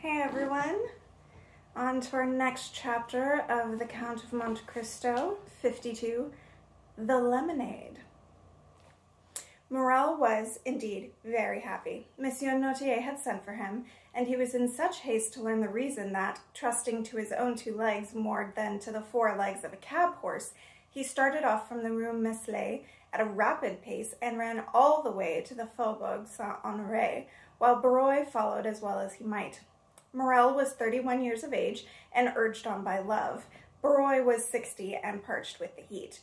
Hey everyone, on to our next chapter of the Count of Monte Cristo, 52, The Lemonade. Morel was, indeed, very happy. Monsieur Notier had sent for him, and he was in such haste to learn the reason that, trusting to his own 2 legs more than to the 4 legs of a cab horse, he started off from the Rue Meslay at a rapid pace and ran all the way to the Faubourg Saint-Honoré, while Barrois followed as well as he might. Morel was 31 years of age and urged on by love. Barrois was 60 and parched with the heat.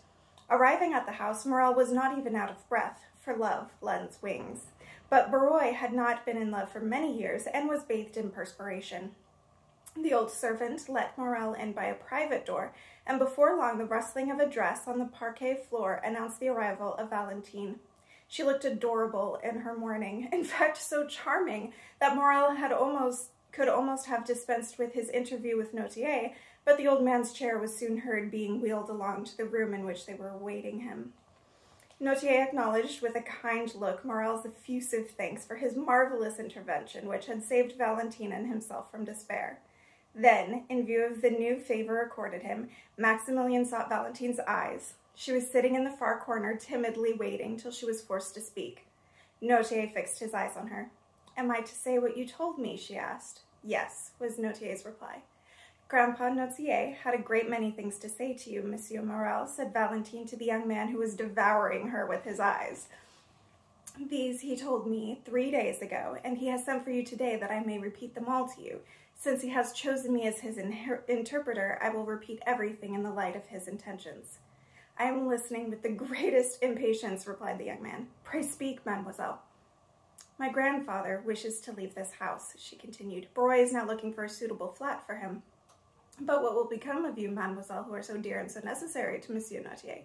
Arriving at the house, Morel was not even out of breath, for love lends wings. But Barrois had not been in love for many years and was bathed in perspiration. The old servant let Morel in by a private door, and before long the rustling of a dress on the parquet floor announced the arrival of Valentine. She looked adorable in her mourning, in fact so charming that Morel could almost have dispensed with his interview with Notier, but the old man's chair was soon heard being wheeled along to the room in which they were awaiting him. Notier acknowledged with a kind look Morel's effusive thanks for his marvelous intervention, which had saved Valentine and himself from despair. Then, in view of the new favor accorded him, Maximilian sought Valentine's eyes. She was sitting in the far corner, timidly waiting till she was forced to speak. Notier fixed his eyes on her. "Am I to say what you told me?" she asked. "Yes," was Notier's reply. "Grandpa Notier had a great many things to say to you, Monsieur Morel," said Valentine to the young man who was devouring her with his eyes. "These he told me 3 days ago, and he has sent for you today that I may repeat them all to you. Since he has chosen me as his interpreter, I will repeat everything in the light of his intentions." "I am listening with the greatest impatience," replied the young man. "Pray speak, mademoiselle." "My grandfather wishes to leave this house," she continued. "Barrois is now looking for a suitable flat for him." "But what will become of you, mademoiselle, who are so dear and so necessary to Monsieur Notier?"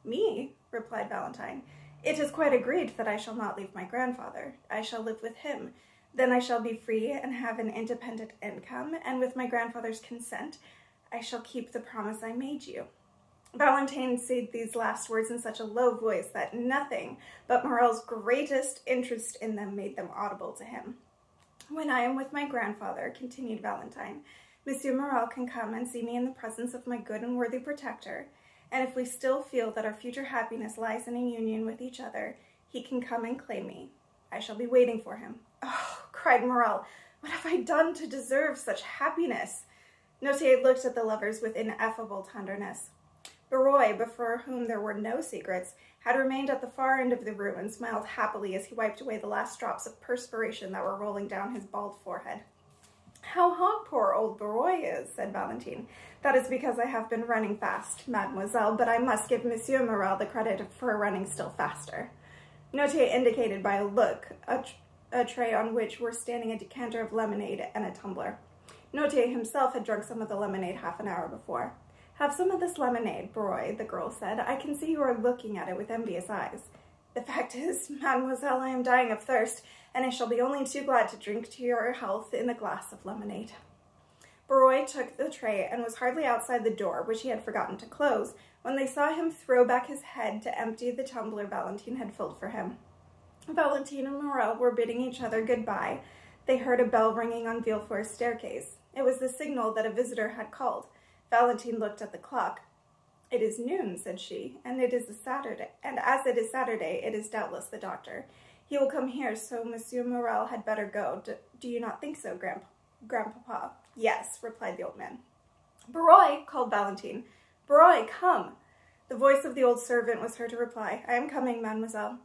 "Me?" replied Valentine. "It is quite agreed that I shall not leave my grandfather. I shall live with him. Then I shall be free and have an independent income, and with my grandfather's consent, I shall keep the promise I made you." Valentine said these last words in such a low voice that nothing but Morel's greatest interest in them made them audible to him. "When I am with my grandfather," continued Valentine, "Monsieur Morel can come and see me in the presence of my good and worthy protector, and if we still feel that our future happiness lies in a union with each other, he can come and claim me. I shall be waiting for him." "Oh," cried Morel, "what have I done to deserve such happiness?" Notier looked at the lovers with ineffable tenderness. Barrois, before whom there were no secrets, had remained at the far end of the room and smiled happily as he wiped away the last drops of perspiration that were rolling down his bald forehead. "How hot poor old Barrois is," said Valentine. "That is because I have been running fast, mademoiselle, but I must give Monsieur Morel the credit for running still faster." Notier indicated by a look a tray on which were standing a decanter of lemonade and a tumbler. Notier himself had drunk some of the lemonade half an hour before. "Have some of this lemonade, Barrois," the girl said. "I can see you are looking at it with envious eyes." "The fact is, mademoiselle, I am dying of thirst, and I shall be only too glad to drink to your health in a glass of lemonade." Barrois took the tray and was hardly outside the door, which he had forgotten to close, when they saw him throw back his head to empty the tumbler Valentine had filled for him. Valentine and Morel were bidding each other goodbye. They heard a bell ringing on Villefort's staircase. It was the signal that a visitor had called. Valentine looked at the clock. "It is noon," said she, and as it is Saturday, it is doubtless the doctor. He will come here, so Monsieur Morel had better go. Do you not think so, Grandpapa?" "Yes," replied the old man. "Barrois," called Valentine. "Barrois, come." The voice of the old servant was heard to reply, "I am coming, mademoiselle."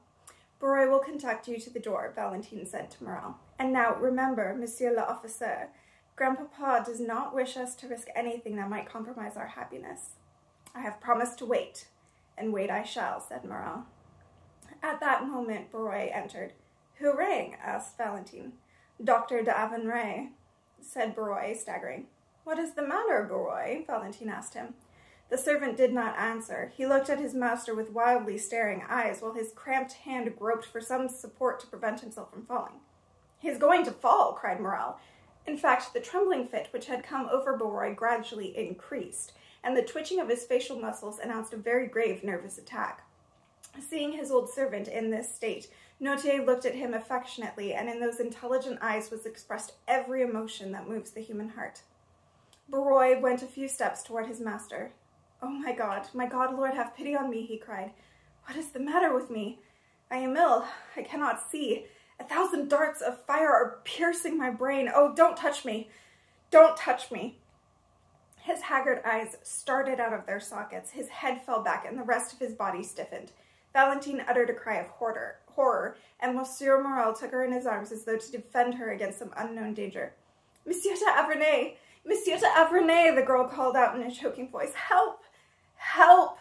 "Barrois will conduct you to the door," Valentine said to Morel. "And now, remember, Monsieur l'Officier, Grandpapa does not wish us to risk anything that might compromise our happiness." "I have promised to wait, and wait I shall," said Morel. At that moment, Barrois entered. "Who rang?" asked Valentine. "Dr. d'Avenray," said Barrois, staggering. "What is the matter, Barrois?" Valentine asked him. The servant did not answer. He looked at his master with wildly staring eyes, while his cramped hand groped for some support to prevent himself from falling. "He is going to fall," cried Morel. In fact, the trembling fit which had come over Barrois gradually increased, and the twitching of his facial muscles announced a very grave nervous attack. Seeing his old servant in this state, Notier looked at him affectionately, and in those intelligent eyes was expressed every emotion that moves the human heart. Barrois went a few steps toward his master. "Oh, my God, Lord, have pity on me," he cried. "What is the matter with me? I am ill. I cannot see. 1,000 darts of fire are piercing my brain. Oh, don't touch me. Don't touch me." His haggard eyes started out of their sockets. His head fell back, and the rest of his body stiffened. Valentine uttered a cry of horror, and Monsieur Morel took her in his arms as though to defend her against some unknown danger. "Monsieur d'Avernet! Monsieur d'Avernet!" the girl called out in a choking voice. "Help! Help!"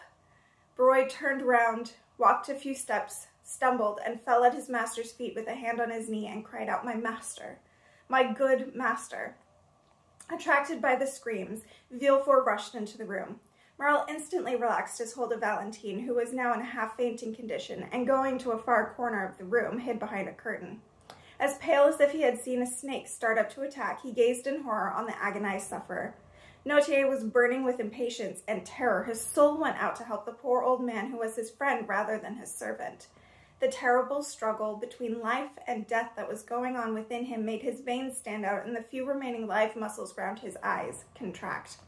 Barrois turned round, walked a few steps, stumbled, and fell at his master's feet with a hand on his knee and cried out, "My master! My good master!" Attracted by the screams, Villefort rushed into the room. Morel instantly relaxed his hold of Valentine, who was now in a half-fainting condition, and going to a far corner of the room, hid behind a curtain. As pale as if he had seen a snake start up to attack, he gazed in horror on the agonized sufferer. Notier was burning with impatience and terror. His soul went out to help the poor old man who was his friend rather than his servant. The terrible struggle between life and death that was going on within him made his veins stand out and the few remaining live muscles round his eyes contract.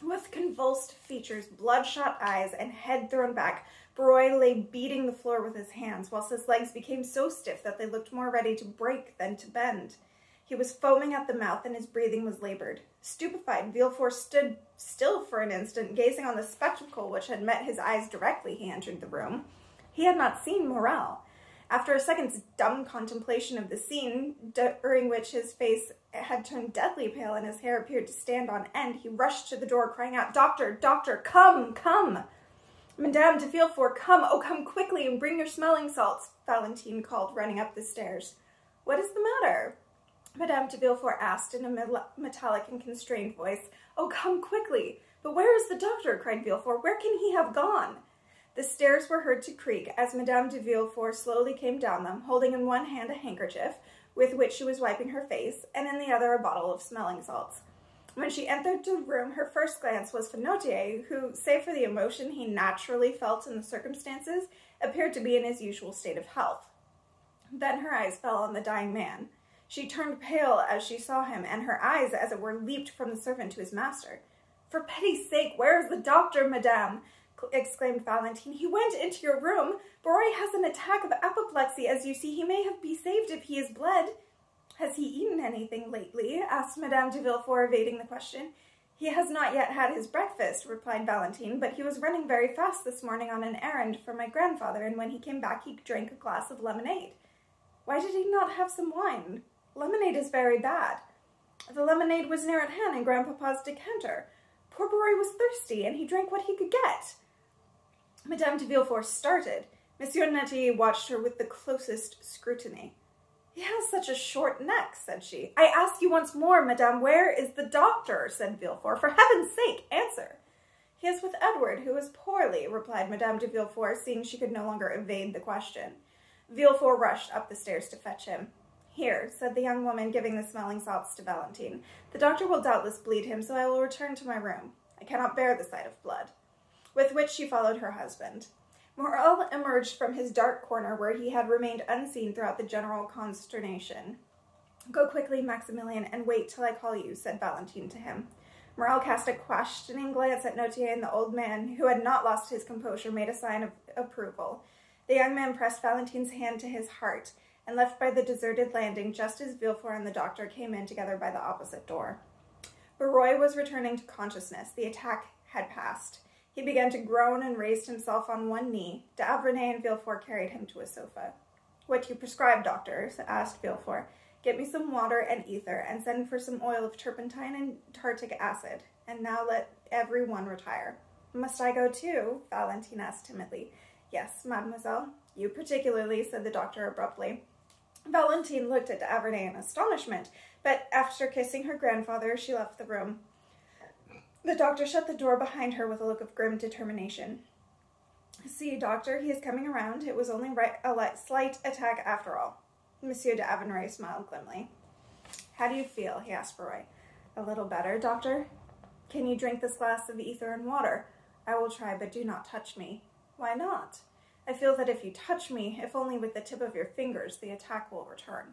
With convulsed features, bloodshot eyes, and head thrown back, Barrois lay beating the floor with his hands, whilst his legs became so stiff that they looked more ready to break than to bend. He was foaming at the mouth, and his breathing was labored. Stupefied, Villefort stood still for an instant, gazing on the spectacle which had met his eyes directly he entered the room. He had not seen Morel. After a second's dumb contemplation of the scene, during which his face had turned deathly pale and his hair appeared to stand on end, he rushed to the door, crying out, "Doctor, doctor, come, come! Madame de Villefort, come! Oh, come quickly and bring your smelling salts!" Valentine called, running up the stairs. "What is the matter?" Madame de Villefort asked in a metallic and constrained voice. "Oh, come quickly! But where is the doctor?" cried Villefort. "Where can he have gone?" The stairs were heard to creak as Madame de Villefort slowly came down them, holding in one hand a handkerchief, with which she was wiping her face, and in the other a bottle of smelling salts. When she entered the room, her first glance was for Notier, who, save for the emotion he naturally felt in the circumstances, appeared to be in his usual state of health. Then her eyes fell on the dying man. She turned pale as she saw him, and her eyes, as it were, leaped from the servant to his master. "For pity's sake, where is the doctor, madame?" exclaimed Valentine. "He went into your room. Barrois has an attack of apoplexy. As you see, he may have been saved if he is bled." "Has he eaten anything lately?" asked Madame de Villefort, evading the question. "He has not yet had his breakfast," replied Valentine, "but he was running very fast this morning on an errand for my grandfather, and when he came back he drank a glass of lemonade." "Why did he not have some wine? Lemonade is very bad." "The lemonade was near at hand in Grandpapa's decanter. Poor Barrois was thirsty, and he drank what he could get." Madame de Villefort started. Monsieur Notier watched her with the closest scrutiny. "He has such a short neck," said she. "I ask you once more, madame, where is the doctor?" said Villefort. "For heaven's sake, answer." "He is with Edward, who is poorly," replied Madame de Villefort, seeing she could no longer evade the question. Villefort rushed up the stairs to fetch him. "Here," said the young woman, giving the smelling salts to Valentine. "The doctor will doubtless bleed him, so I will return to my room. I cannot bear the sight of blood." With which she followed her husband. Morel emerged from his dark corner, where he had remained unseen throughout the general consternation. "Go quickly, Maximilian, and wait till I call you," said Valentine to him. Morel cast a questioning glance at Notier, and the old man, who had not lost his composure, made a sign of approval. The young man pressed Valentine's hand to his heart, and left by the deserted landing just as Villefort and the doctor came in together by the opposite door. Barrois was returning to consciousness. The attack had passed. He began to groan and raised himself on one knee. D'Avernet and Villefort carried him to a sofa. "What do you prescribe, doctor?" asked Villefort. "Get me some water and ether, and send for some oil of turpentine and tartic acid. And now let every one retire." "Must I go too?" Valentine asked timidly. "Yes, mademoiselle. You particularly," said the doctor abruptly. Valentine looked at D'Avernet in astonishment, but after kissing her grandfather, she left the room. The doctor shut the door behind her with a look of grim determination. "See, doctor, he is coming around. It was only a slight attack after all." Monsieur d'Avernet smiled grimly. "How do you feel?" he asked Barrois. "A little better, doctor." "Can you drink this glass of ether and water?" "I will try, but do not touch me." "Why not?" I feel that if you touch me, if only with the tip of your fingers, the attack will return.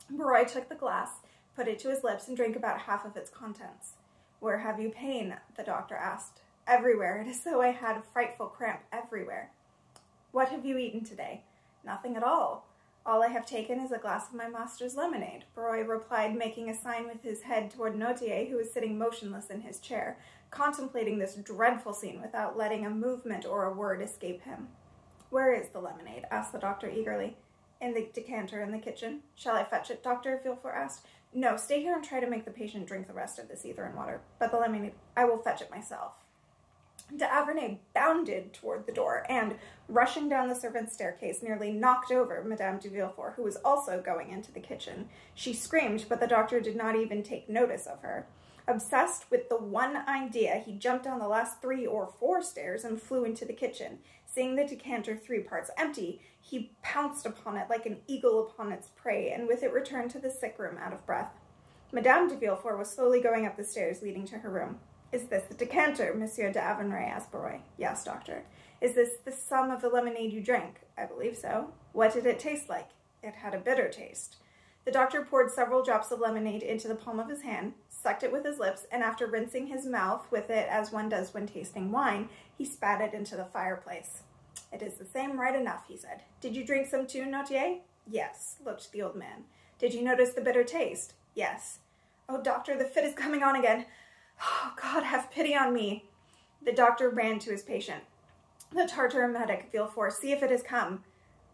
Barroy took the glass, put it to his lips, and drank about half of its contents. Where have you pain? The doctor asked. Everywhere. It is though I had a frightful cramp everywhere. What have you eaten today? Nothing at all. All I have taken is a glass of my master's lemonade, Barroy replied, making a sign with his head toward Notier, who was sitting motionless in his chair, contemplating this dreadful scene without letting a movement or a word escape him. Where is the lemonade? Asked the doctor eagerly. In the decanter in the kitchen. Shall I fetch it, Doctor? Villefort asked. No, stay here and try to make the patient drink the rest of this ether and water. But the lemonade, I will fetch it myself. D'Auvernay bounded toward the door and, rushing down the servants' staircase, nearly knocked over Madame de Villefort, who was also going into the kitchen. She screamed, but the doctor did not even take notice of her. Obsessed with the one idea, he jumped down the last 3 or 4 stairs and flew into the kitchen. Seeing the decanter 3 parts empty, he pounced upon it like an eagle upon its prey, and with it returned to the sick room out of breath. Madame de Villefort was slowly going up the stairs leading to her room. Is this the decanter, Monsieur d'Auvernay? Asked Barroy. Yes, doctor. Is this the sum of the lemonade you drank? I believe so. What did it taste like? It had a bitter taste. The doctor poured several drops of lemonade into the palm of his hand, sucked it with his lips, and after rinsing his mouth with it as one does when tasting wine, he spat it into the fireplace. It is the same right enough, he said. Did you drink some too, Notier? Yes, looked the old man. Did you notice the bitter taste? Yes. Oh, doctor, the fit is coming on again. Oh, God, have pity on me. The doctor ran to his patient. The Tartar emetic, Villefort, see if it has come.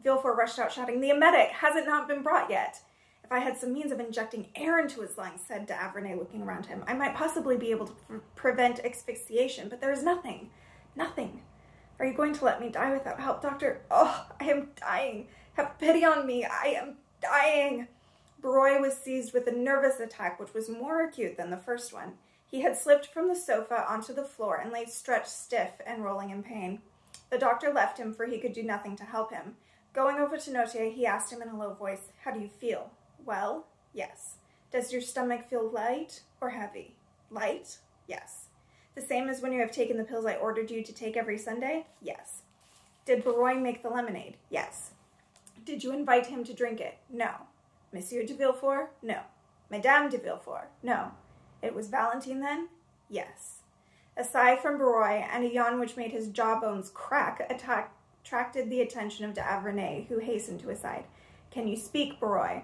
Villefort rushed out shouting, the emetic, has it not been brought yet? If I had some means of injecting air into his lungs, said d'Auvernay, looking around him, I might possibly be able to prevent asphyxiation, but there is nothing. Nothing. Are you going to let me die without help, doctor? Oh, I am dying. Have pity on me. I am dying. Barroy was seized with a nervous attack which was more acute than the first one. He had slipped from the sofa onto the floor and lay stretched stiff and rolling in pain. The doctor left him, for he could do nothing to help him. Going over to Notier, he asked him in a low voice, how do you feel? Well, yes. Does your stomach feel light or heavy? Light? Yes. The same as when you have taken the pills I ordered you to take every Sunday? Yes. Did Barroy make the lemonade? Yes. Did you invite him to drink it? No. Monsieur de Villefort? No. Madame de Villefort? No. It was Valentine then? Yes. A sigh from Barroy and a yawn which made his jawbones crack attracted the attention of d'Auvernay, who hastened to his side. Can you speak, Barroy?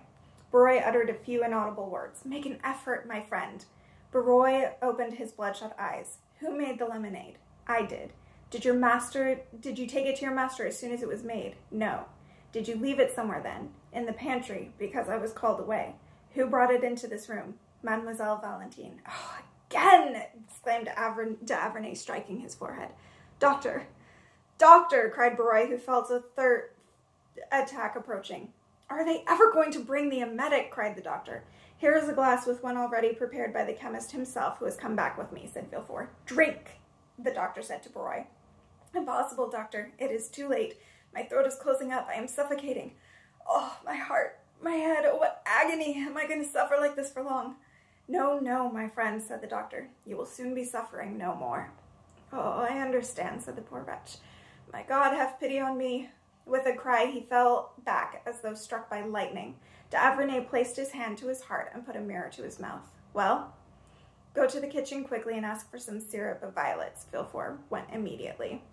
Barroy uttered a few inaudible words. Make an effort, my friend. Barroy opened his bloodshot eyes. Who made the lemonade? I did. Did you take it to your master as soon as it was made? No. Did you leave it somewhere then? In the pantry, because I was called away. Who brought it into this room? Mademoiselle Valentine. Oh, again! Exclaimed d'Auvernay, striking his forehead. Doctor! Doctor! Cried Barroy, who felt a third attack approaching. Are they ever going to bring the emetic? Cried the doctor. Here is a glass with one already prepared by the chemist himself, who has come back with me, said Villefort. Drink, the doctor said to Barroy. Impossible, doctor. It is too late. My throat is closing up. I am suffocating. Oh, my heart, my head. Oh, what agony. Am I going to suffer like this for long? No, no, my friend, said the doctor. You will soon be suffering no more. Oh, I understand, said the poor wretch. My God, have pity on me. With a cry, he fell back as though struck by lightning. D'Auvernay placed his hand to his heart and put a mirror to his mouth. Well, go to the kitchen quickly and ask for some syrup of violets. Villefort went immediately.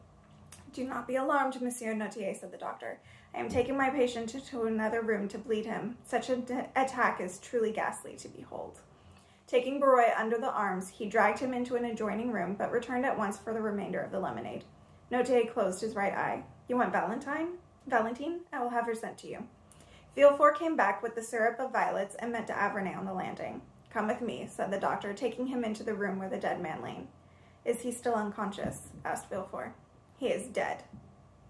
Do not be alarmed, Monsieur Notier, said the doctor. I am taking my patient to another room to bleed him. Such an attack is truly ghastly to behold. Taking Barroy under the arms, he dragged him into an adjoining room, but returned at once for the remainder of the lemonade. Notier closed his right eye. You want Valentine? I will have her sent to you. Villefort came back with the syrup of violets and met d'Auvernay on the landing. Come with me, said the doctor, taking him into the room where the dead man lay. Is he still unconscious? Asked Villefort. He is dead.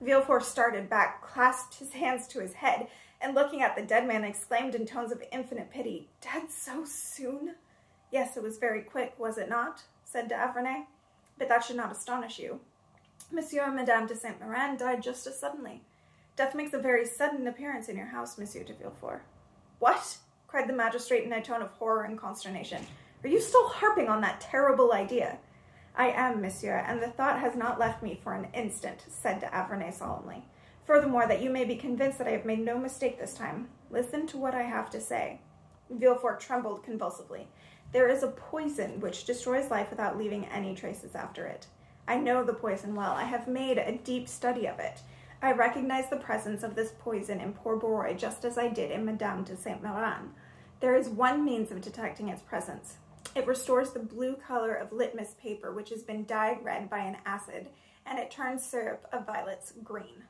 Villefort started back, clasped his hands to his head, and looking at the dead man, exclaimed in tones of infinite pity, Dead so soon? Yes, it was very quick, was it not? Said d'Auvernay. But that should not astonish you. Monsieur and Madame de Saint-Méran died just as suddenly. Death makes a very sudden appearance in your house, Monsieur de Villefort. What? Cried the magistrate in a tone of horror and consternation. Are you still harping on that terrible idea? I am, monsieur, and the thought has not left me for an instant, said d'Auvernay solemnly. Furthermore, that you may be convinced that I have made no mistake this time, listen to what I have to say." Villefort trembled convulsively. "There is a poison which destroys life without leaving any traces after it. I know the poison well. I have made a deep study of it. I recognize the presence of this poison in poor Barrois just as I did in Madame de Saint-Méran. There is one means of detecting its presence. It restores the blue color of litmus paper, which has been dyed red by an acid, and it turns syrup of violets green.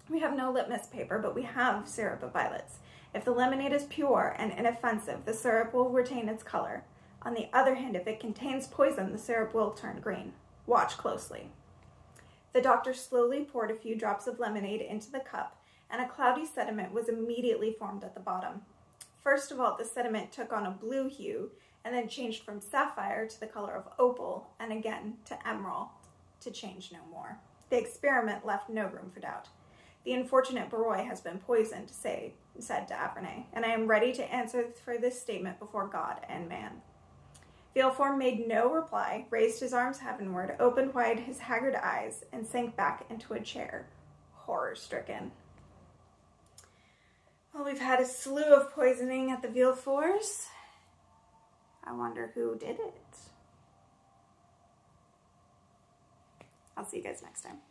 We have no litmus paper, but we have syrup of violets. If the lemonade is pure and inoffensive, the syrup will retain its color. On the other hand, if it contains poison, the syrup will turn green. Watch closely." The doctor slowly poured a few drops of lemonade into the cup, and a cloudy sediment was immediately formed at the bottom. First of all, the sediment took on a blue hue, and then changed from sapphire to the color of opal, and again to emerald, to change no more. The experiment left no room for doubt. "The unfortunate Barrois has been poisoned," said d'Avrigny, "and I am ready to answer for this statement before God and man." Villefort made no reply, raised his arms heavenward, opened wide his haggard eyes, and sank back into a chair, horror-stricken. Well, we've had a slew of poisoning at the Villeforts. I wonder who did it. I'll see you guys next time.